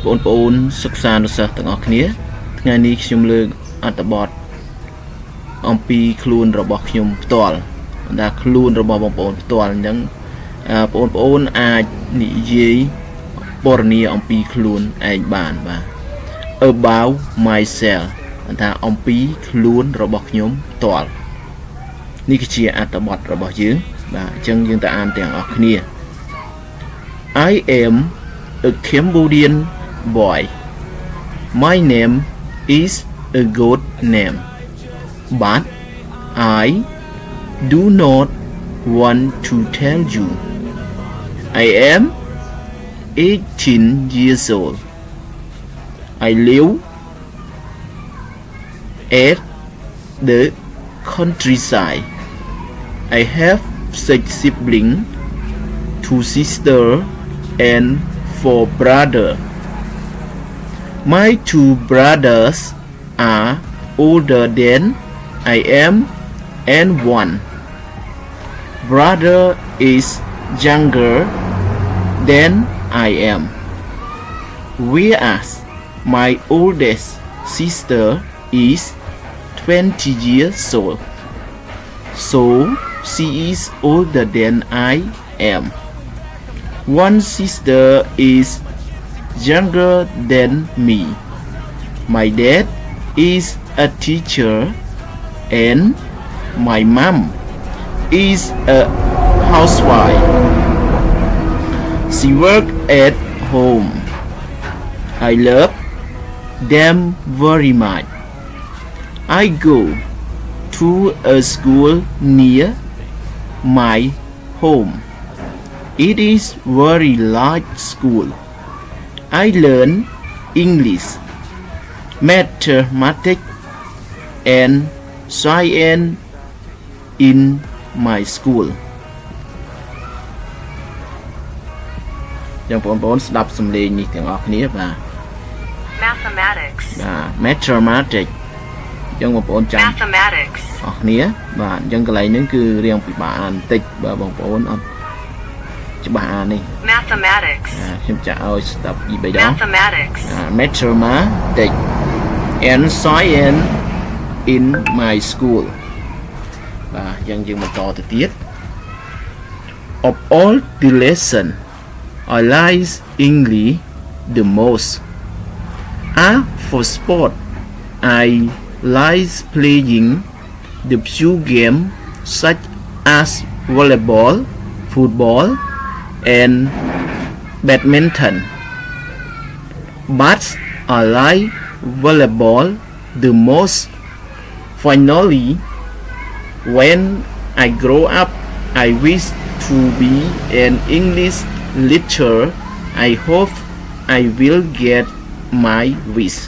bốn sức san được từng ở kia ngày ní nhung lơ ăn tập bọt ông pi khuôn rồi bọt nhung toal đã khuôn rồi bọt bốn toal những bốn ai nị gì bor ni ông pi khuôn ai bàn và about myself ta ông pi khuôn rồi bọt nhung toal ní cái chia ăn tập bọt rồi bọt dưới và chân dương ta ăn tiền ở kia I am a Cambodian boy. My name is a good name, but I do not want to tell you. I am 18 years old. I live at the countryside. I have 6 siblings, 2 sisters and 4 brothers. My 2 brothers are older than I am and 1 brother is younger than I am. Whereas my oldest sister is 20 years old. So she is older than I am. One sister is younger than me. My dad is a teacher and my mom is a housewife. She works at home. I love them very much. I go to a school near my home. It is very large school. I learn English, mathematics, and science in my school. ยังបងប្អូនស្ដាប់សំឡេងនេះទាំងអស់គ្នាបាទ Mathematics បាទ mathematics ยังបងប្អូនចាំ Mathematics អស់គ្នាបាទអញ្ចឹងកន្លែងនេះគឺរៀងពិបាកបន្តិចបាទបងប្អូនអត់ច្បាស់អានេះ Mathematics ខ្ញុំចាក់ឲ្យស្ដាប់ពី3ដង Mathematics mathematics and science in my school បាទយ៉ាងយើងបន្តទៅទៀត Of all the lesson I like English the most. For sport I like playing the few games such as volleyball, football and badminton. But I like volleyball the most. Finally, when I grow up, I wish to be an English teacher. I hope I will get my wish.